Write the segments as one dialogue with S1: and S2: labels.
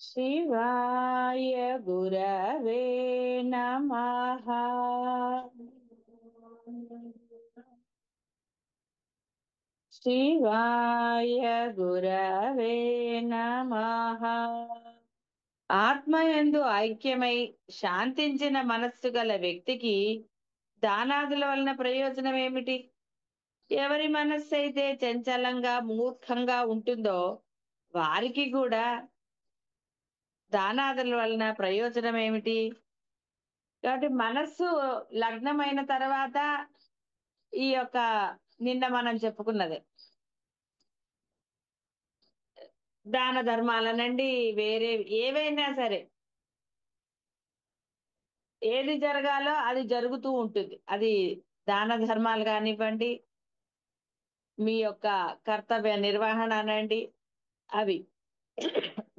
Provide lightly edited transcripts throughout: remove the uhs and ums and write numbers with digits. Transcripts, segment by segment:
S1: శివాయ గురవే నమః. శివాయ గురవే నమః. ఆత్మయందు ఐక్యమై శాంతించిన మనస్సు గల వ్యక్తికి దానాదుల వలన ప్రయోజనం ఏమిటి? ఎవరి మనస్సు అయితే చంచలంగా మూర్ఖంగా ఉంటుందో వారికి కూడా దానాదుల వలన ప్రయోజనం ఏమిటి? కాబట్టి మనస్సు లగ్నమైన తర్వాత ఈ యొక్క నిన్న మనం చెప్పుకున్నది దాన ధర్మాలనండి, వేరే ఏవైనా సరే ఏది జరగాలో అది జరుగుతూ ఉంటుంది. అది దాన ధర్మాలు కానివ్వండి, మీ యొక్క కర్తవ్య నిర్వహణ అనండి, అవి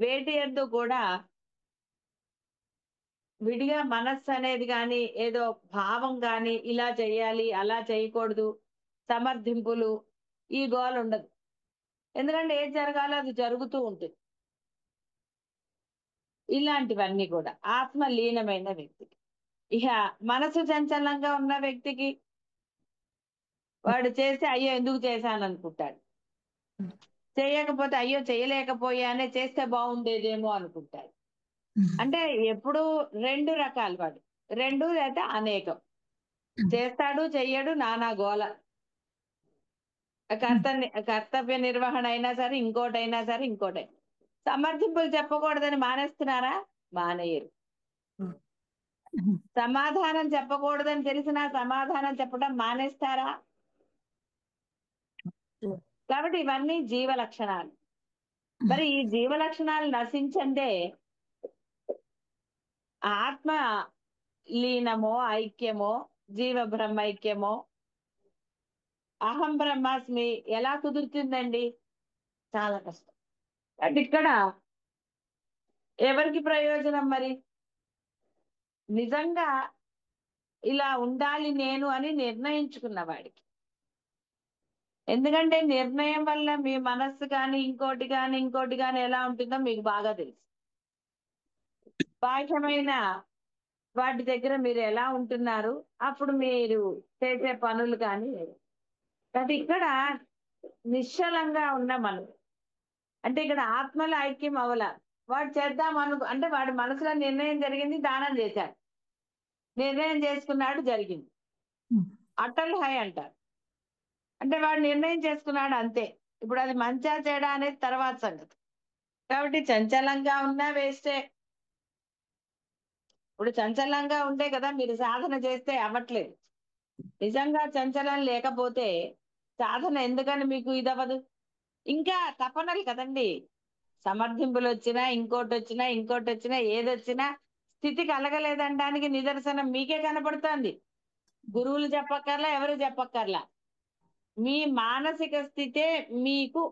S1: వేటి యందు కూడా విడిగా మనస్సు అనేది కానీ ఏదో భావం కానీ ఇలా చేయాలి అలా చేయకూడదు సమర్థింపులు ఈ గోల ఉండదు. ఎందుకంటే ఏది జరగాలో అది జరుగుతూ ఉంటుంది. ఇలాంటివన్నీ కూడా ఆత్మ లీనమైన వ్యక్తికి. ఇక మనసు చంచలంగా ఉన్న వ్యక్తికి వాడు చేస్తే అయ్యో ఎందుకు చేశాను అనుకుంటాడు. చేయకపోతే అయ్యో చేయలేకపోయానే, చేస్తే బాగుండేదేమో అనుకుంటాడు. అంటే ఎప్పుడు రెండు రకాలు వాడు, రెండు లేదా అనేకం. చేస్తాడు చెయ్యడు నానా గోల. కర్తవ్య నిర్వహణ అయినా సరే ఇంకోటైనా సరే ఇంకోటి. సమర్థింపులు చెప్పకూడదని మానేస్తున్నారా? మానేయరు. సమాధానం చెప్పకూడదని తెలిసినా సమాధానం చెప్పడం మానేస్తారా? కాబట్టి ఇవన్నీ జీవ లక్షణాలు. మరి ఈ జీవ లక్షణాలు నశించందే ఆత్మ లీనమో ఐక్యమో జీవ బ్రహ్మైక్యమో అహం బ్రహ్మాస్మి ఎలా కుదురుతుందండి? చాలా కష్టం. అంటే ఇక్కడ ఎవరికి ప్రయోజనం మరి? నిజంగా ఇలా ఉండాలి నేను అని నిర్ణయించుకున్న వాడికి. ఎందుకంటే నిర్ణయం వల్ల మీ మనస్సు కానీ ఇంకోటి కానీ ఎలా ఉంటుందో మీకు బాగా తెలుసు. బాహ్యమైన వాటి దగ్గర మీరు ఎలా ఉంటున్నారు, అప్పుడు మీరు చేసే పనులు కానీ. అది ఇక్కడ నిశ్చలంగా ఉన్న మనం అంటే ఇక్కడ ఆత్మల ఐక్యం అవల. వాడు చేద్దాం అంటే వాడి మనసులో నిర్ణయం జరిగింది, దానం చేశాడు, నిర్ణయం చేసుకున్నాడు, జరిగింది. అటల్ హై అంటారు. అంటే వాడు నిర్ణయం చేసుకున్నాడు అంతే. ఇప్పుడు అది మంచా చెడా అనేది తర్వాత సంగతి. కాబట్టి చంచలంగా ఉన్నా వేస్తే. ఇప్పుడు చంచలంగా ఉంటే కదా మీరు సాధన చేస్తే అవ్వట్లేదు. నిజంగా చంచలం లేకపోతే సాధన ఎందుకని మీకు ఇదవ్వదు? ఇంకా తపనలు కదండి. సమర్థింపులు వచ్చినా ఇంకోటి వచ్చినా ఏదొచ్చినా స్థితి కలగలేదనడానికి నిదర్శనం మీకే కనపడుతోంది. గురువులు చెప్పక్కర్లా, ఎవరు చెప్పక్కర్లా. మీ మానసిక స్థితే మీకు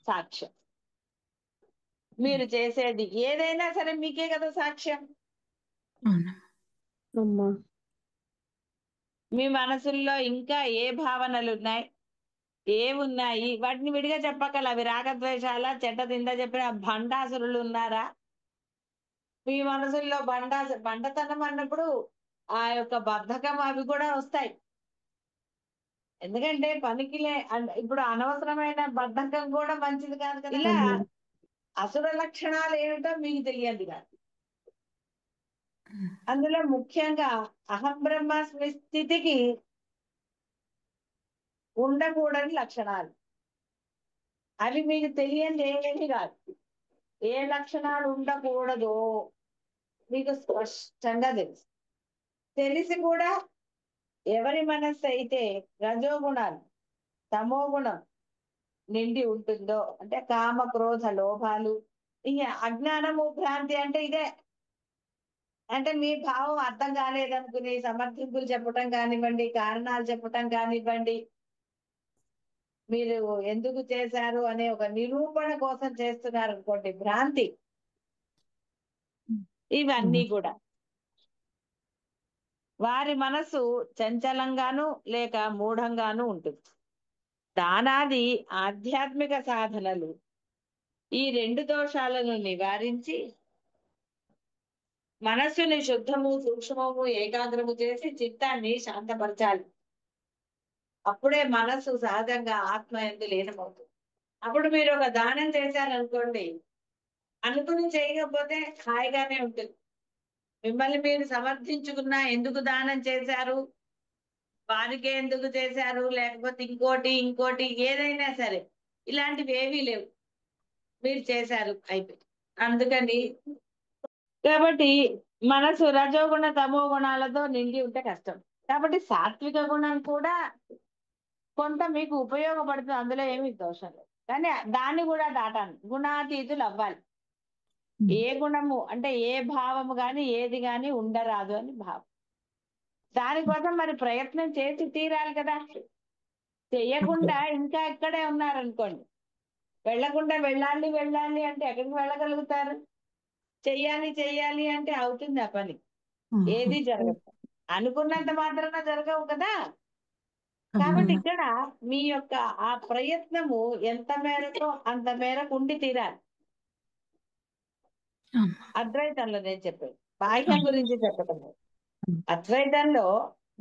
S1: సాక్ష్యం. మీరు చేసేది ఏదైనా సరే మీకే కదా సాక్ష్యం. మీ మనసుల్లో ఇంకా ఏ భావనలు ఉన్నాయి, ఏమున్నాయి, వాటిని విడిగా చెప్పక్కర్లా. అవి రాగద్వేషాల చెడ్డ తింద చెప్పిన భండాసురులు ఉన్నారా మీ మనసుల్లో? బండతనం అన్నప్పుడు ఆ యొక్క బద్ధకం అవి కూడా వస్తాయి. ఎందుకంటే ఇప్పుడు అనవసరమైన బద్ధకం కూడా మంచిది కాదు కదా. ఇలా అసుర లక్షణాలు ఏమిటో మీకు తెలియదు కాదు. అందులో ముఖ్యంగా అహం బ్రహ్మాస్మి స్థితికి ఉండకూడని లక్షణాలు అవి మీకు తెలియంది ఏమీ కాదు. ఏ లక్షణాలు ఉండకూడదో మీకు స్పష్టంగా తెలుసు. తెలిసి కూడా ఎవరి మనస్సు అయితే రజోగుణాలు తమో గుణం నిండి ఉంటుందో, అంటే కామ క్రోధ లోభాలు, ఇక అజ్ఞానము భ్రాంతి అంటే ఇదే. అంటే మీ భావం అర్థం కాలేదనుకుని సమర్థింపులు చెప్పటం కానివ్వండి, కారణాలు చెప్పటం కానివ్వండి, మీరు ఎందుకు చేశారు అనే ఒక నిరూపణ కోసం చేస్తున్నారు అనుకోండి, భ్రాంతి. ఇవన్నీ కూడా వారి మనసు చంచలంగాను లేక మూఢంగాను ఉంటుంది. దానాది ఆధ్యాత్మిక సాధనలు ఈ రెండు దోషాలను నివారించి మనస్సుని శుద్ధము సూక్ష్మము ఏకాగ్రము చేసి చిత్తాన్ని శాంతపరచాలి. అప్పుడే మనస్సు సహజంగా ఆత్మ యందు లీనమవుతుంది. అప్పుడు మీరు ఒక దానం చేశారనుకోండి, అనుకుని చేయకపోతే హాయిగానే ఉంటుంది. మిమ్మల్ని మీరు సమర్థించుకున్నా ఎందుకు దానం చేశారు, వారికే ఎందుకు చేశారు, లేకపోతే ఇంకోటి ఇంకోటి ఏదైనా సరే ఇలాంటివి ఏవీ లేవు. మీరు చేశారు అయిపోయి. అందుకని కాబట్టి మనసు రజోగుణ తమో గుణాలతో నిండి ఉంటే కష్టం. కాబట్టి సాత్విక గుణం కూడా కొంత మీకు ఉపయోగపడుతుంది, అందులో ఏమీ దోషం లేదు. కానీ దాన్ని కూడా దాటాలి, గుణాతీతులు అవ్వాలి. ఏ గుణము అంటే ఏ భావము గాని ఏది గాని ఉండరాదు అని భావం. దానికోసం మరి ప్రయత్నం చేసి తీరాలి కదా. చెయ్యకుండా ఇంకా ఇక్కడే ఉన్నారనుకోండి, వెళ్ళకుండా వెళ్ళాలి వెళ్ళాలి అంటే ఎక్కడికి వెళ్ళగలుగుతారు? చెయ్యాలి చెయ్యాలి అంటే అవుతుంది ఆ పని? ఏది జరగదు. అనుకున్నంత మాత్రాన జరగవు కదా. కాబట్టి ఇక్కడ మీ యొక్క ఆ ప్రయత్నము ఎంత మేరకో అంత మేరకు ఉండి తీరాలి. అద్వైతంలో నేను చెప్పాను, బాహ్యం గురించి చెప్పడం లేదు. అద్వైతంలో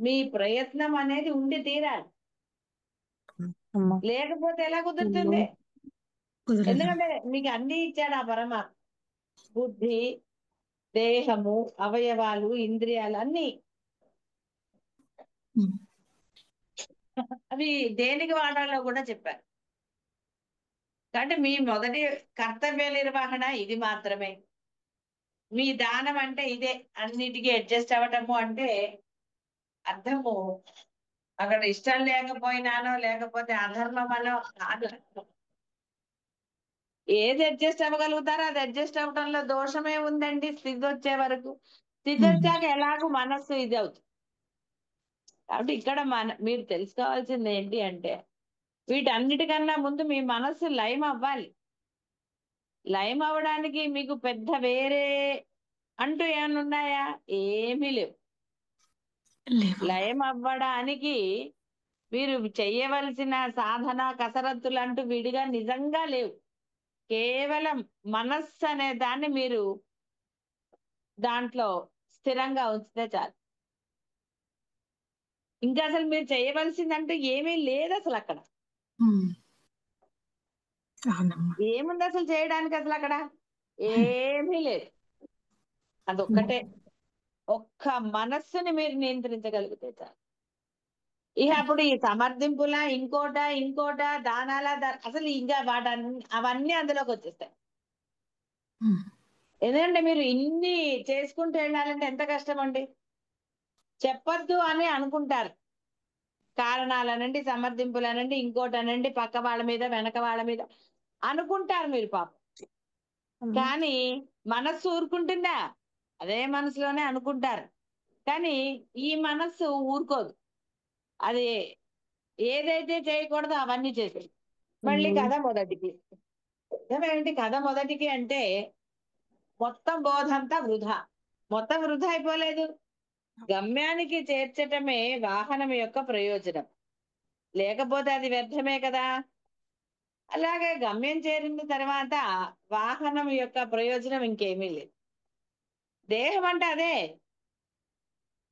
S1: మీ ప్రయత్నం అనేది ఉండి తీరాలి. లేకపోతే ఎలా కుదురుతుంది? ఎందుకంటే మీకు అన్ని ఇచ్చాడు ఆ పరమాత్మ. బుద్ధి, దేహము, అవయవాలు, ఇంద్రియాలు అన్ని. అవి దేనికి వాడాలో కూడా చెప్పారు. కాబట్టి మీ మొదటి కర్తవ్య నిర్వహణ ఇది మాత్రమే. మీ దానం అంటే ఇదే, అన్నిటికీ అడ్జస్ట్ అవ్వటము అంటే అర్థము అక్కడ ఇష్టం లేకపోయినానో లేకపోతే అధర్మం అనో కాదు. ఏది అడ్జస్ట్ అవ్వగలుగుతారో అది అడ్జస్ట్ అవ్వటంలో దోషమే ఉందండి. స్థితి వచ్చే వరకు, స్థితి వచ్చాక ఎలాగో మనస్సు ఇది అవుతుంది. కాబట్టి ఇక్కడ మీరు తెలుసుకోవాల్సింది ఏంటి అంటే, వీటన్నిటికన్నా ముందు మీ మనస్సు లయం అవ్వాలి. లయం అవ్వడానికి మీకు పెద్ద వేరే అంటూ ఏమైనా ఉన్నాయా? ఏమీ లేవు. లయం అవ్వడానికి మీరు చేయవలసిన సాధన కసరత్తులు అంటూ విడిగా నిజంగా లేవు. కేవలం మనస్సు అనే దాన్ని మీరు దాంట్లో స్థిరంగా ఉంచితే చాలు. ఇంకా అసలు మీరు చేయవలసిందంటూ ఏమీ లేదు అసలు అక్కడ. ఏముంది అసలు చేయడానికి అసలు అక్కడ? ఏమీ లేదు. అదొక్కటే. ఒక్క మనస్సుని మీరు నియంత్రించగలిగితే చాలు. ఇక అప్పుడు ఈ సమర్థింపులా ఇంకోట ఇంకోట దానాల అసలు ఇంకా అవన్నీ అందులోకి వచ్చేస్తాయి. ఎందుకంటే మీరు ఇన్ని చేసుకుంటూ వెళ్ళాలంటే ఎంత కష్టం అండి. చెప్పొద్దు అని అనుకుంటారు, కారణాలనండి, సమర్థింపులనండి, ఇంకోటనండి, పక్క వాళ్ళ మీద వెనక వాళ్ళ మీద అనుకుంటారు మీరు పాపం. కానీ మనస్సు ఊరుకుంటుందా? అదే మనసులోనే అనుకుంటారు. కానీ ఈ మనస్సు ఊరుకోదు. అది ఏదైతే చేయకూడదో అవన్నీ చేసేది. మళ్ళీ కథ మొదటికి. ఏమేంటి కథ మొదటికి అంటే మొత్తం బోధంతా వృధా. మొత్తం వృధా అయిపోలేదు. గమ్యానికి చేర్చటమే వాహనం యొక్క ప్రయోజనం, లేకపోతే అది వ్యర్థమే కదా. అలాగే గమ్యం చేరిన తర్వాత వాహనం యొక్క ప్రయోజనం ఇంకేమీ లేదు. దేహం అంటే అదే,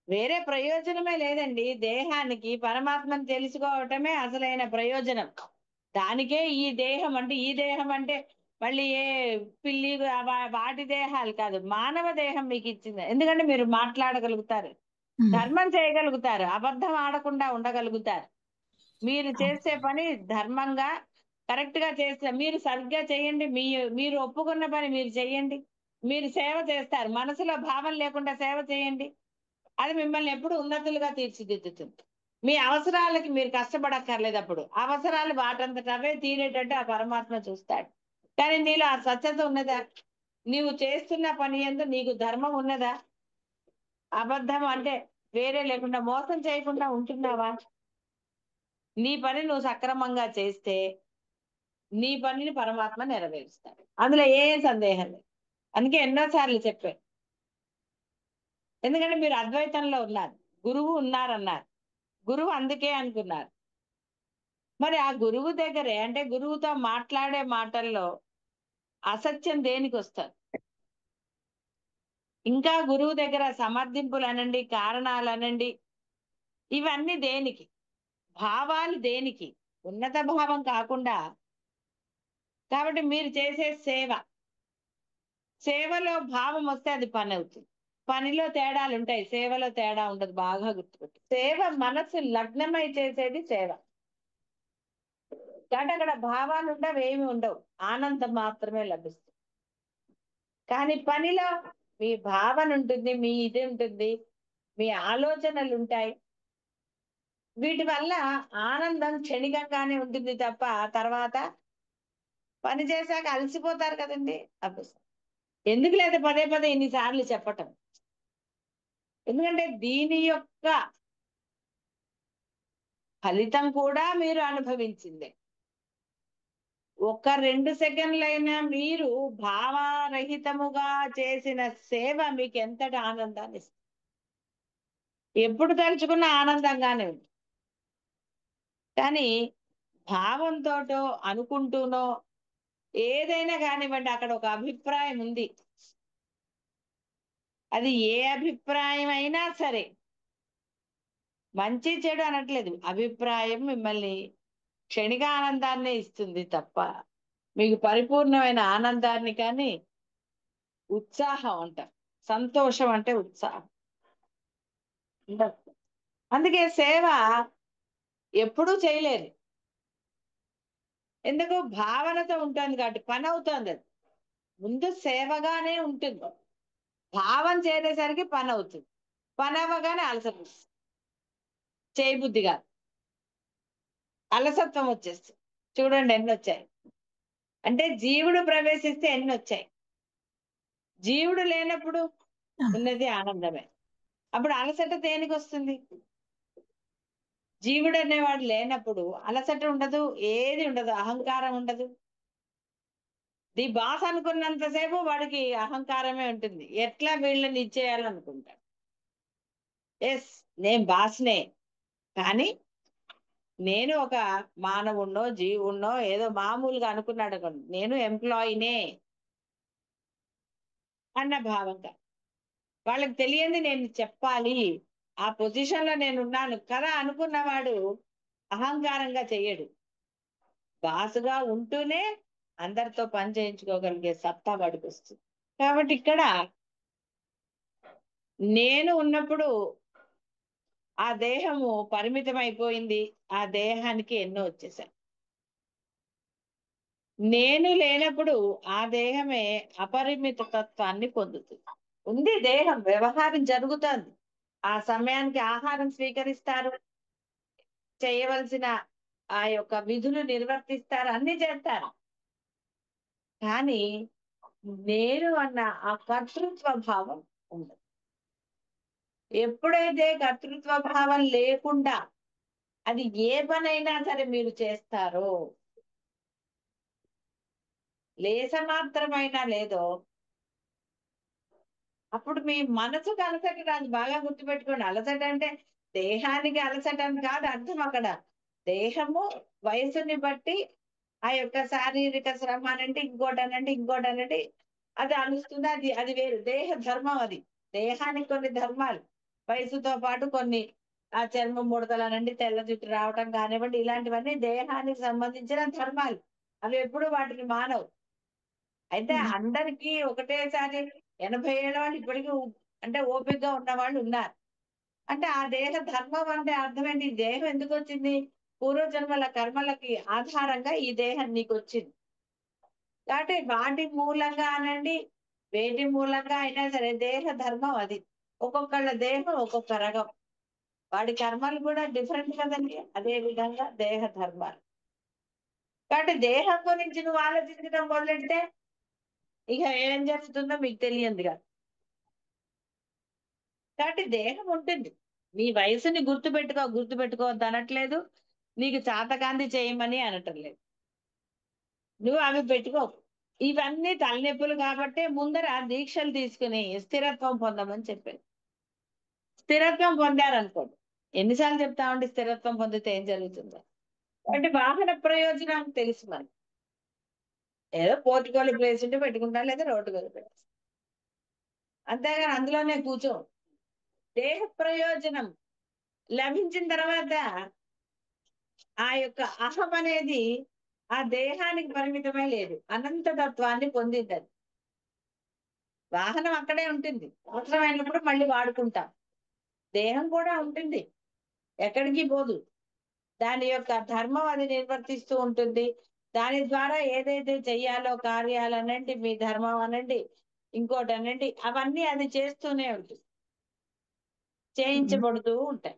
S1: వేరే ప్రయోజనమే లేదండి. దేహానికి పరమాత్మను తెలుసుకోవటమే అసలైన ప్రయోజనం. దానికే ఈ దేహం అంటే, ఈ దేహం అంటే మళ్ళీ ఏ పిల్లి వాటి దేహాలు కాదు, మానవ దేహం మీకు ఇచ్చింది. ఎందుకంటే మీరు మాట్లాడగలుగుతారు, ధర్మం చేయగలుగుతారు, అబద్ధం ఆడకుండా ఉండగలుగుతారు. మీరు చేసే పని ధర్మంగా కరెక్ట్ గా చేస్తే మీరు సరిగ్గా చేయండి. మీరు ఒప్పుకున్న పని మీరు చేయండి. మీరు సేవ చేస్తారు, మనసులో భావం లేకుండా సేవ చేయండి. అది మిమ్మల్ని ఎప్పుడు ఉన్నతులుగా తీర్చిదిద్దుతుంది. మీ అవసరాలకి మీరు కష్టపడక్కర్లేదు. అప్పుడు అవసరాలు వాటంతట అవే తీరేటట్టు ఆ పరమాత్మ చూస్తాడు. కానీ నీలో ఆ స్వచ్ఛత ఉన్నదా? నీవు చేస్తున్న పని యందు నీకు ధర్మం ఉన్నదా? అబద్ధం అంటే వేరే లేకుండా మోసం చేయకుండా ఉంటున్నావా? నీ పని నువ్వు సక్రమంగా చేస్తే నీ పనిని పరమాత్మ నెరవేరుస్తాడు. అందులో ఏ సందేహం లేదు. అందుకే ఎన్నోసార్లు చెప్పాను. ఎందుకంటే మీరు అద్వైతంలో ఉన్నారు, గురువు ఉన్నారన్నారు. గురువు అందుకే అనుకున్నారు. మరి ఆ గురువు దగ్గరే అంటే గురువుతో మాట్లాడే మాటల్లో అసత్యం దేనికి వస్తుంది? ఇంకా గురువు దగ్గర సమర్థింపులు అనండి, కారణాలు అనండి, ఇవన్నీ దేనికి? భావాలు దేనికి? ఉన్నత భావం కాకుండా. కాబట్టి మీరు చేసే సేవ, సేవలో భావం వస్తే అది పని అవుతుంది. పనిలో తేడాలు ఉంటాయి, సేవలో తేడా ఉండదు. బాగా గుర్తుపెట్టు. సేవ మనసు లగ్నమై చేసేది సేవ. కాబట్టి అక్కడ భావాలు ఉండవు, ఏమి ఉండవు, ఆనందం మాత్రమే లభిస్తుంది. కానీ పనిలో మీ భావన ఉంటుంది, మీ ఇది ఉంటుంది, మీ ఆలోచనలు ఉంటాయి. వీటి వల్ల ఆనందం క్షణికంగానే ఉంటుంది తప్ప తర్వాత పని చేశాక అలసిపోతారు కదండి. అప్పుడు ఎందుకు లేదు పదే పదే ఇన్నిసార్లు చెప్పటం? ఎందుకంటే దీని యొక్క ఫలితం కూడా మీరు అనుభవించిందే. ఒక 2 సెకండ్లైనా మీరు భావరహితముగా చేసిన సేవ మీకు ఎంతటి ఆనందాన్ని ఇస్తుంది. ఎప్పుడు తలుచుకున్న ఆనందంగానే ఉంది. కానీ భావంతోటో అనుకుంటూనో ఏదైనా కానివ్వండి, అక్కడ ఒక అభిప్రాయం ఉంది. అది ఏ అభిప్రాయం అయినా సరే, మంచి చెడు అనట్లేదు, అభిప్రాయం మిమ్మల్ని క్షణిక ఆనందాన్నే ఇస్తుంది తప్ప మీకు పరిపూర్ణమైన ఆనందాన్ని కానీ, ఉత్సాహం అంట, సంతోషం అంటే ఉత్సాహం ఉండదు. అందుకే సేవ ఎప్పుడూ చేయలేరు. ఎందుకు? భావనతో ఉంటుంది కాబట్టి పని అవుతుంది. అది ముందు సేవగానే ఉంటుంది, భావం చేరేసరికి పని అవుతుంది. పని అవ్వగానే అలసట వస్తుంది, చేయబుద్ధి కాదు, అలసత్వం వచ్చేస్తుంది. చూడండి ఎన్ని వచ్చాయి. అంటే జీవుడు ప్రవేశిస్తే ఎన్ని వచ్చాయి. జీవుడు లేనప్పుడు ఉన్నది ఆనందమే. అప్పుడు అలసట దేనికి వస్తుంది? జీవుడు అనేవాడు లేనప్పుడు అలసట ఉండదు, ఏది ఉండదు, అహంకారం ఉండదు. ది బాస్ అనుకున్నంతసేపు వాడికి అహంకారమే ఉంటుంది. ఎట్లా వీళ్ళని ఇచ్చేయాలనుకుంటాడు. ఎస్, నేను బాస్నే, కానీ నేను ఒక మానవుణ్ణో జీవుణ్ణో ఏదో మామూలుగా అనుకున్నాడు అనుకోండి, నేను ఎంప్లాయీనే అన్న భావంగా. వాళ్ళకి తెలియంది నేను చెప్పాలి, ఆ పొజిషన్ లో నేను ఉన్నాను కదా అనుకున్నవాడు అహంకారంగా చెయ్యడు. బాసుగా ఉంటూనే అందరితో పని చేయించుకోగలిగే సత్తా వాడికి వస్తుంది. కాబట్టి ఇక్కడ నేను ఉన్నప్పుడు ఆ దేహము పరిమితం అయిపోయింది, ఆ దేహానికి ఎన్నో వచ్చేసాయి. నేను లేనప్పుడు ఆ దేహమే అపరిమిత తత్వాన్ని పొందుతుంది. ఉంది దేహం, వ్యవహారం జరుగుతుంది, ఆ సమయానికి ఆహారం స్వీకరిస్తారు, చేయవలసిన ఆ యొక్క విధులు నిర్వర్తిస్తారు, అన్ని చేస్తారు. కానీ నేను అన్న ఆ కర్తృత్వ భావం ఉండదు. ఎప్పుడైతే కర్తృత్వ భావం లేకుండా అది ఏ పనైనా సరే మీరు చేస్తారో, లేస మాత్రమైనా లేదో, అప్పుడు మీ మనసుకు అలసట రాదు. బాగా గుర్తుపెట్టుకోండి. అలసట అంటే దేహానికి అలసట అని కాదు అర్థం అక్కడ. దేహము వయసుని బట్టి ఆ యొక్క శారీరక శ్రమ అనండి, ఇంకోటనండి, ఇంకోటనండి, అది అలుస్తుంది. అది అది వేరు, దేహ ధర్మం అది. దేహానికి కొన్ని ధర్మాలు, వయసుతో పాటు కొన్ని, ఆ చర్మం ముడతలనండి, తెల్ల జుట్టు రావటం కానివ్వండి, ఇలాంటివన్నీ దేహానికి సంబంధించిన ధర్మాలు. అవి ఎప్పుడు వాటిని మానవు. అయితే అందరికీ ఒకటేసారి 80 ఏళ్ళ వాళ్ళు ఇప్పటికీ అంటే ఓపికగా ఉన్న వాళ్ళు ఉన్నారు. అంటే ఆ దేహ ధర్మం అంటే అర్థం ఏంటి? ఈ దేహం ఎందుకు వచ్చింది? పూర్వజన్మల కర్మలకి ఆధారంగా ఈ దేహం నీకు వచ్చింది. కాబట్టి వాటి మూలంగా అనండి, వేటి మూలంగా అయినా సరే దేహ ధర్మం అది. ఒక్కొక్కళ్ళ దేహం ఒక్కొక్క రకం, వాడి కర్మలు కూడా డిఫరెంట్ కదండి. అదే విధంగా దేహ ధర్మాలు. కాబట్టి దేహం గురించి నువ్వు ఆలోచించడం మొదలెడితే ఇక ఏం జరుగుతుందో మీకు తెలియదుగా. కాబట్టి దేహం ఉంటుంది. నీ వయసుని గుర్తుపెట్టుకోవద్దు అనట్లేదు, నీకు చాతకాంతి చేయమని అనటం లేదు. నువ్వు అవి పెట్టుకో. ఇవన్నీ తలనొప్పులు కాబట్టే ముందర దీక్షలు తీసుకుని స్థిరత్వం పొందమని చెప్పారు. స్థిరత్వం పొందారనుకోండి, ఎన్నిసార్లు చెప్తామండి స్థిరత్వం పొందితే ఏం జరుగుతుందో. అంటే వాహన ప్రయోజనం తెలుసు మనకి. ఏదో పోర్టుకోలి ప్లేస్ ఉంటే పెట్టుకుంటాం, లేదా రోడ్డు మీద పెట్టేస్తాం. అంతేగాని అందులోనే కూర్చో. దేహ ప్రయోజనం లభించిన తర్వాత ఆ యొక్క అహం అనేది ఆ దేహానికి పరిమితమై లేదు, అనంత తత్వాన్ని పొందింది. వాహనం అక్కడే ఉంటుంది, అవసరమైనప్పుడు మళ్ళీ వాడుకుంటాం. దేహం కూడా ఉంటుంది, ఎక్కడికి పోదు. దాని యొక్క ధర్మం అది నిర్వర్తిస్తూ ఉంటుంది. దాని ద్వారా ఏదైతే చెయ్యాలో కార్యాలు అనండి, మీ ధర్మం అనండి, ఇంకోటి అనండి, అవన్నీ అది చేస్తూనే ఉంటుంది, చేయించబడుతూ ఉంటాయి.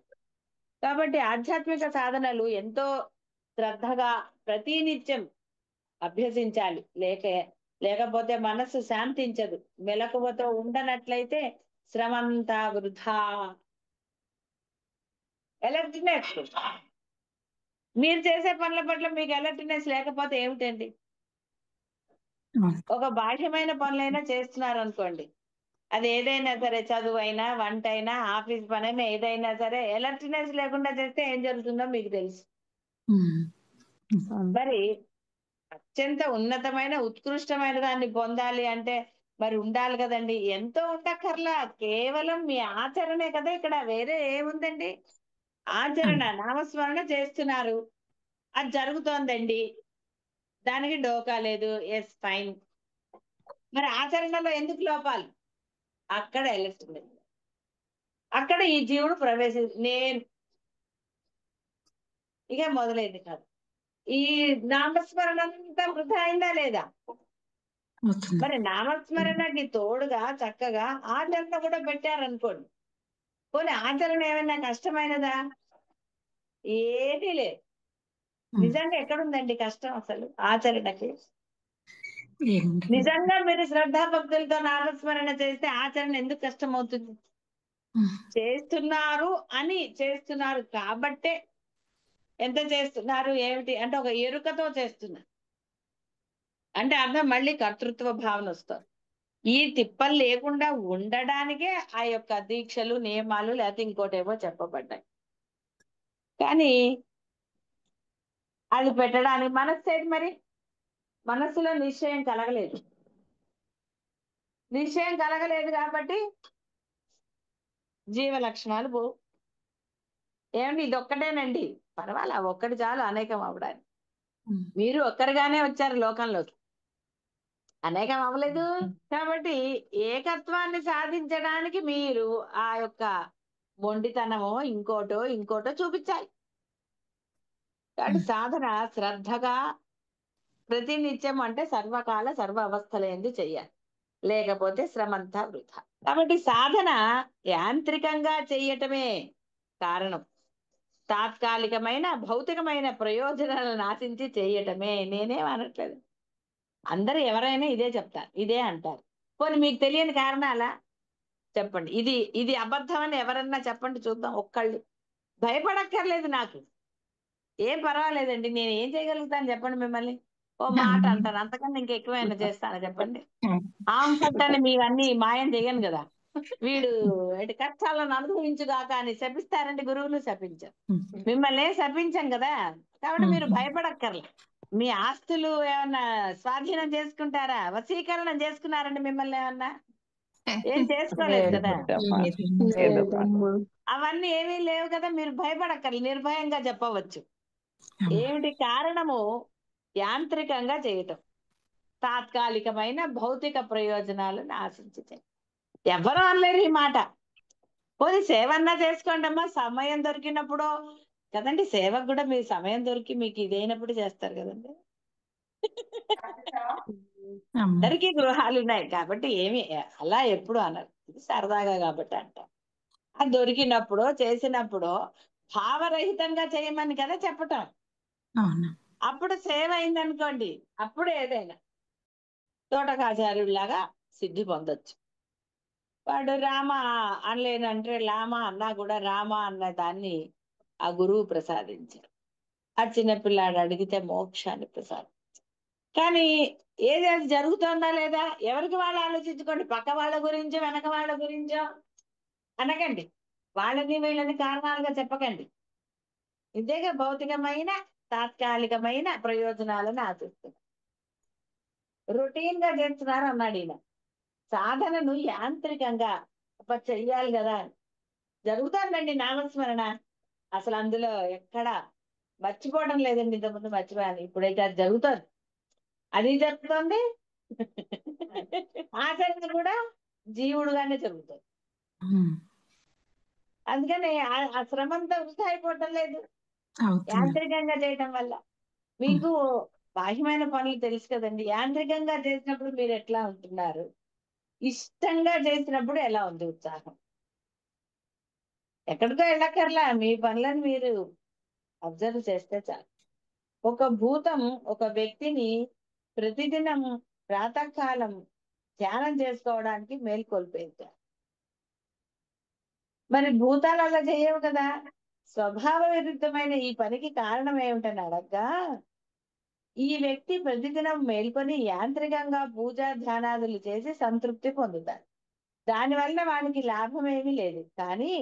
S1: కాబట్టి ఆధ్యాత్మిక సాధనలు ఎంతో శ్రద్ధగా ప్రతినిత్యం అభ్యసించాలి. లేకపోతే మనస్సు శాంతించదు. మెలకువతో ఉండనట్లయితే శ్రమంతా వృధా. అలర్ట్నెస్, మీరు చేసే పనుల పట్ల మీకు అలర్ట్నెస్ లేకపోతే ఏమిటండి? ఒక బాహ్యమైన పనులైనా చేస్తున్నారు అనుకోండి, అది ఏదైనా సరే, చదువు అయినా, వంట అయినా, ఆఫీస్ పనైనా, ఏదైనా సరే అలర్ట్నెస్ లేకుండా చేస్తే ఏం జరుగుతుందో మీకు తెలుసు. మరి అత్యంత ఉన్నతమైన ఉత్కృష్టమైన దాన్ని పొందాలి అంటే మరి ఉండాలి కదండి. ఎంతో ఉండక్కర్లా, కేవలం మీ ఆచరణే కదా ఇక్కడ, వేరే ఏముందండి? ఆచరణ, నామస్మరణ చేస్తున్నారు, అది జరుగుతోందండి, దానికి డోకా లేదు, ఎస్ ఫైన్. మరి ఆచరణలో ఎందుకు లోపాలు? అక్కడ ఎలక్ట్రిక్, అక్కడ ఈ జీవుడు నేను ఇక మొదలైంది కాదు. ఈ నామస్మరణ అంతా వృధా అయిందా లేదా? మరి నామస్మరణకి తోడుగా చక్కగా ఆచరణ కూడా పెట్టారనుకోండి, పోనీ ఆచరణ ఏమైనా కష్టమైనదా? ఏమీ లేదు. నిజంగా ఎక్కడుందండి కష్టం అసలు ఆచరణకి? నిజంగా మీరు శ్రద్ధాభక్తులతో నామస్మరణ చేస్తే ఆచరణ ఎందుకు కష్టం అవుతుంది? చేస్తున్నారు కాబట్టే. ఎంత చేస్తున్నారు ఏమిటి అంటే ఒక ఎరుకతో చేస్తున్నారు అంటే అర్థం, మళ్ళీ కర్తృత్వ భావన వస్తుంది. ఈ తిప్పలు లేకుండా ఉండడానికే ఆ యొక్క దీక్షలు, నియమాలు, లేకపోతే ఇంకోటేమో చెప్పబడ్డాయి. కానీ అది పెట్టడానికి మనస్సు ఏంటి మరి? మనస్సులో నిశ్చయం కలగలేదు. నిశ్చయం కలగలేదు కాబట్టి జీవ లక్షణాలు పోవు. ఏమండి ఇది ఒక్కటేనండి, పర్వాలా, ఒక్కటి చాలు అనేకం అవడానికి. మీరు ఒక్కరిగానే వచ్చారు లోకంలోకి, అనేకం అవ్వలేదు. కాబట్టి ఏకత్వాన్ని సాధించడానికి మీరు ఆ యొక్క మొండితనమో ఇంకోటో చూపించాలి. కాబట్టి సాధన శ్రద్ధగా ప్రతినిత్యం అంటే సర్వకాల సర్వ అవస్థలందు చెయ్యాలి, లేకపోతే శ్రమంతా వృధా. కాబట్టి సాధన యాంత్రికంగా చెయ్యటమే కారణం, తాత్కాలికమైన భౌతికమైన ప్రయోజనాలను ఆశించి చేయటమే. నేనేం అనట్లేదు, అందరూ ఎవరైనా ఇదే చెప్తారు, ఇదే అంటారు. పోనీ మీకు తెలియని కారణాలా చెప్పండి. ఇది ఇది అబద్ధం అని ఎవరన్నా చెప్పండి చూద్దాం ఒక్కళ్ళు. భయపడక్కర్లేదు, నాకు ఏం పర్వాలేదండి, నేను ఏం చేయగలుగుతాను చెప్పండి మిమ్మల్ని? ఓ మాట అంటాను, అంతకన్నా ఇంకెక్కువైనా చేస్తాను చెప్పండి? పుట్టని మీవన్నీ మాయం చేయను కదా. వీడు కష్టాలను అనుభవించుగాక అని శపిస్తారండి గురువులు? శపించారు. మిమ్మల్ని ఏం శపించాం కదా, కాబట్టి మీరు భయపడక్కర్లే. మీ ఆస్తులు ఏమన్నా స్వాధీనం చేసుకుంటారా? వశీకరణం చేసుకున్నారండి మిమ్మల్ని ఏమన్నా? ఏం చేసుకోలేదు కదా. అవన్నీ ఏమీ లేవు కదా, మీరు భయపడక్కర్లేదు, నిర్భయంగా చెప్పవచ్చు. ఏమిటి కారణము? యాంత్రికంగా చేయటం, తాత్కాలికమైన భౌతిక ప్రయోజనాలను ఆశించే. ఎవరు అనలేరు ఈ మాట. పోనీ సేవన్నా చేసుకోండి అమ్మా, సమయం దొరికినప్పుడు కదండి. సేవకు కూడా మీ సమయం దొరికి మీకు ఇదైనప్పుడు చేస్తారు కదండి. అందరికీ గృహాలు ఉన్నాయి కాబట్టి ఏమి అలా ఎప్పుడు అనరు, ఇది సరదాగా కాబట్టి అంటారు. అది దొరికినప్పుడు చేసినప్పుడు భావరహితంగా చేయమని కదా చెప్పటం. అప్పుడు సేవ అయిందనుకోండి, అప్పుడు ఏదైనా తోటకాచార్యుడిలాగా సిద్ధి పొందొచ్చు. వాడు రామ అనలేనంటే లామ అన్నా కూడా రామ అన్న దాన్ని ఆ గురువు ప్రసాదించారు. ఆ చిన్నపిల్లాడు అడిగితే మోక్షాన్ని ప్రసాదించారు. కానీ ఏది అది జరుగుతోందా లేదా ఎవరికి వాళ్ళు ఆలోచించుకోండి. పక్క వాళ్ళ గురించో వెనక వాళ్ళ గురించో అనకండి, వాళ్ళని వీళ్ళని కారణాలుగా చెప్పకండి. ఇదేగా భౌతికమైన తాత్కాలికమైన ప్రయోజనాలను ఆశిస్తున్నారు, రొటీన్ గా చేస్తున్నారు అన్నాడు ఈయన. సాధనను యాంత్రికంగా చెయ్యాలి కదా, జరుగుతుందండి నామస్మరణ. అసలు అందులో ఎక్కడ మర్చిపోవడం లేదండి. ఇంతకుముందు మర్చిపోయాను, ఇప్పుడైతే అది జరుగుతుంది. అది జరుగుతుంది. ఆచరణ కూడా జీవుడుగానే జరుగుతుంది. అందుకని ఆ శ్రమంతా వృధా అయిపోవటం లేదు యాంత్రికంగా చేయటం వల్ల. మీకు బాహ్యమైన పనులు తెలుసు కదండి, యాంత్రికంగా చేసినప్పుడు మీరు ఎట్లా ఉంటున్నారు, ఇష్టంగా చేసినప్పుడు ఎలా ఉంది ఉత్సాహం. ఎక్కడికో వెళ్ళక్కర్లా, మీ పనులను మీరు అబ్జర్వ్ చేస్తే చాలు. ఒక భూతం ఒక వ్యక్తిని ప్రతిదినం ప్రాతకాలం ధ్యానం చేసుకోవడానికి మేల్కొల్పేది. మరి భూతాలు అలా చేయవు కదా. స్వభావ విరుద్ధమైన ఈ పనికి కారణం ఏమిటని అడగ్గా, ఈ వ్యక్తి ప్రతిదినం మేల్కొని యాంత్రికంగా పూజా ధ్యానాదులు చేసి సంతృప్తి పొందుతాడు. దానివల్ల వానికి లాభం ఏమీ లేదు. కానీ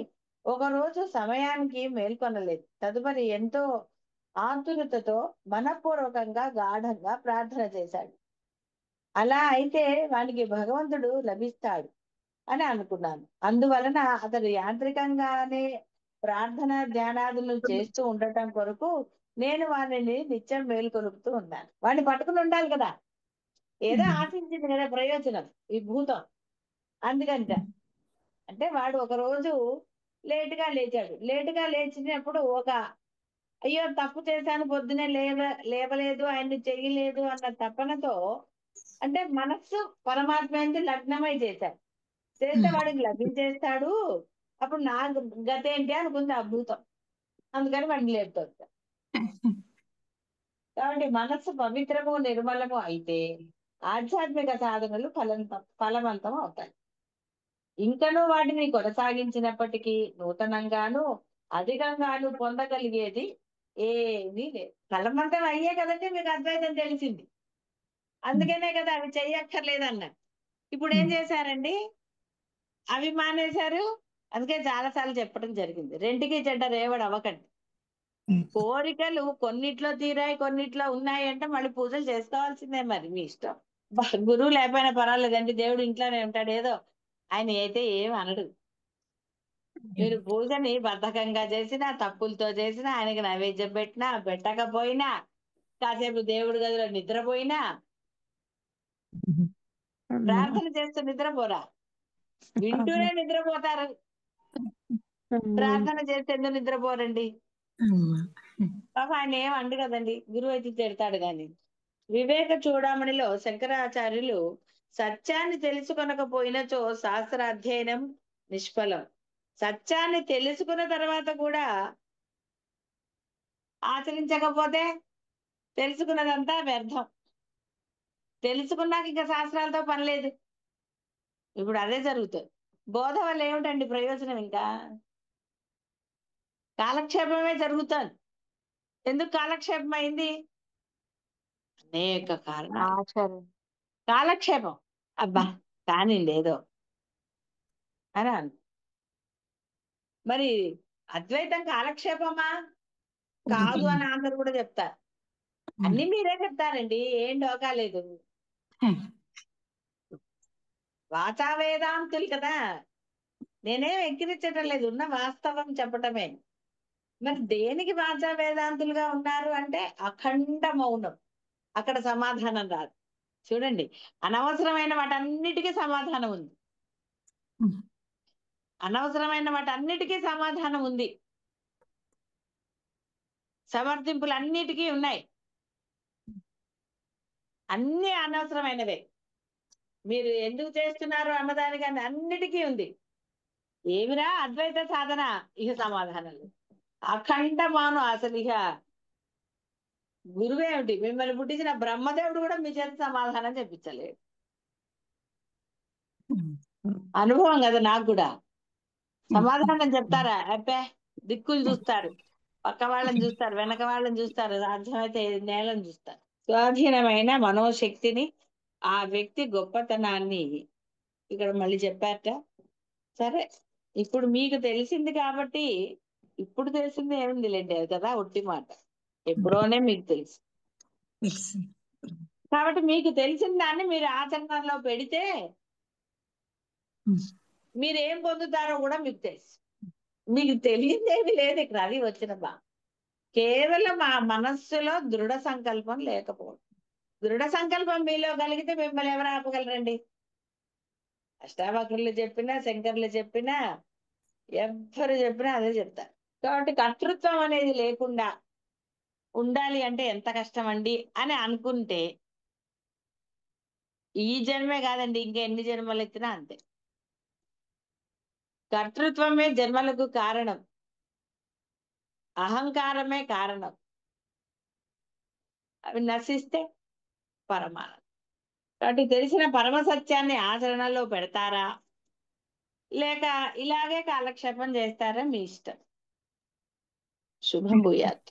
S1: ఒకరోజు సమయానికి మేల్కొనలేదు. తదుపరి ఎంతో ఆతురతతో మనపూర్వకంగా గాఢంగా ప్రార్థన చేశాడు. అలా అయితే వానికి భగవంతుడు లభిస్తాడు అని అనుకున్నాను. అందువలన అతడు యాంత్రికంగానే ప్రార్థన ధ్యానాదులు చేస్తూ ఉండటం కొరకు నేను వారిని నిత్యం మేలుకొలుపుతూ ఉన్నాను. వాడిని పట్టుకుని ఉండాలి కదా, ఏదో ఆశించింది కదా ప్రయోజనం ఈ భూతం. అందుకంట అంటే వాడు ఒక రోజు లేటుగా లేచాడు. లేటుగా లేచినప్పుడు అయ్యో తప్పు చేశాను, పొద్దునే లేవలేదు, ఆయన్ని చెయ్యలేదు అన్న తపనతో, అంటే మనస్సు పరమాత్మ ఎందు లగ్నమై చేశాడు. చేస్తే వాడికి లభించేస్తాడు. అప్పుడు నా గతి ఏంటి అనుకుంది ఆ భూతం. అందుకని వాడిని లేపుతుంది. కాబట్టి మనస్సు పవిత్రము నిర్మలము అయితే ఆధ్యాత్మిక సాధనలు ఫలవంతం అవుతాయి. ఇంకనూ వాటిని కొనసాగించినప్పటికీ నూతనంగాను అధికంగాను పొందగలిగేది ఏమీ లేదు. ఫలవంతం అయ్యే కదండి మీకు అద్వైతం తెలిసింది. అందుకనే కదా అవి చెయ్యక్కర్లేదన్నారు. ఇప్పుడు ఏం చేశారండి, అవి మానేశారు. అందుకే చాలాసార్లు చెప్పడం జరిగింది, రెంటికి చెడ్డ రేవడు అవ్వకండి. కోరికలు కొన్నిట్లో తీరాయి, కొన్నిట్లో ఉన్నాయి అంటే మళ్ళీ పూజలు చేసుకోవాల్సిందే. మరి మీ ఇష్టం. గురువు లేకపోయినా పర్వాలేదండి, దేవుడు ఇంట్లోనే ఉంటాడు. ఏదో ఆయన అయితే ఏం అనడు. మీరు పూజని బద్ధకంగా చేసినా, తప్పులతో చేసినా, ఆయనకి నైవేద్యం పెట్టినా పెట్టకపోయినా, కాసేపు దేవుడి గదిలో నిద్రపోయినా, ప్రార్థన చేస్తూ నిద్రపోరా, వింటూనే నిద్రపోతారు. ప్రార్థన చేస్తే ఎందుకు నిద్రపోరండి? పాప ఆయన ఏం అండు కదండి, గురువు అయితే తిడతాడు. కానీ వివేక చూడమణిలో శంకరాచార్యులు సత్యాన్ని తెలుసుకొనకపోయినచో శాస్త్ర అధ్యయనం నిష్ఫలం. సత్యాన్ని తెలుసుకున్న తర్వాత కూడా ఆచరించకపోతే తెలుసుకున్నదంతా వ్యర్థం. తెలుసుకున్నాక ఇంకా శాస్త్రాలతో పని లేదు. ఇప్పుడు అదే జరుగుతుంది. బోధ వల్ల ఏమిటండి ప్రయోజనం? ఇంకా కాలక్షేపమే జరుగుతుంది. ఎందుకు కాలక్షేపం అయింది? అనేక కారణాలు. కాలక్షేపం అబ్బా కానీ లేదో అని మరి అద్వైతం కాలక్షేపమా కాదు అని అందరు కూడా చెప్తారు. అన్ని మీరే చెప్తారండి, ఏం డోకా లేదు. వాచా వేదాంతులు కదా, నేనేం ఎక్కిరించటం లేదు, ఉన్న వాస్తవం చెప్పటమే. మరి దేనికి వాచా వేదాంతులుగా ఉన్నారు అంటే అఖండ మౌనం. అక్కడ సమాధానం రాదు. చూడండి, అనవసరమైన వాటన్నిటికీ సమాధానం ఉంది. అనవసరమైన వాటన్నిటికీ సమాధానం ఉంది. సమర్థింపులు అన్నిటికీ ఉన్నాయి. అన్ని అనవసరమైనవే. మీరు ఎందుకు చేస్తున్నారు అన్నదానికి అన్నిటికీ ఉంది. ఏమిరా అద్వైత సాధన? ఇక సమాధానాలు అఖండ మౌనం. అసలు ఇక గురువేమిటి, మిమ్మల్ని పుట్టించిన బ్రహ్మదేవుడు కూడా మీ చేత సమాధానం చెప్పించలేడు. అనుభవం కదా నాకు కూడా. సమాధానం చెప్తారా? అబ్బే, దిక్కులు చూస్తారు, పక్క వాళ్ళని చూస్తారు, వెనక వాళ్ళని చూస్తారు, సాధ్యమైతే నేలను చూస్తారు. స్వాధీనమైన మనోశక్తిని, ఆ వ్యక్తి గొప్పతనాన్ని ఇక్కడ మళ్ళీ చెప్పారట. సరే, ఇప్పుడు మీకు తెలిసింది కాబట్టి, ఇప్పుడు తెలిసింది ఏముంది లేండి కదా, ఒట్టి మాట. ఎప్పుడోనే మీకు తెలుసు కాబట్టి మీకు తెలిసిన దాన్ని మీరు ఆచరణలో పెడితే మీరేం పొందుతారో కూడా మీకు తెలుసు. మీకు తెలియదేమి లేదు ఇక్కడ, అది వచ్చిన బా. కేవలం ఆ మనస్సులో దృఢ సంకల్పం లేకపోవడం. దృఢ సంకల్పం మీలో కలిగితే మిమ్మల్ని ఎవరు ఆపగలరండి? అష్టావక్రులు చెప్పినా, శంకర్లు చెప్పినా, ఎవ్వరు చెప్పినా అదే చెప్తారు. కాబట్టి కర్తృత్వం అనేది లేకుండా ఉండాలి అంటే ఎంత కష్టం అండి అని అనుకుంటే, ఈ జన్మే కాదండి, ఇంకా ఎన్ని జన్మలు ఎత్తినా అంతే. కర్తృత్వమే జన్మలకు కారణం, అహంకారమే కారణం. అవి నశిస్తే పరమానందం. కాబట్టి తెలిసిన పరమ సత్యాన్ని ఆచరణలో పెడతారా, లేక ఇలాగే కాలక్షేపం చేస్తారా, మీ ఇష్టం. శుభం భూయాత్.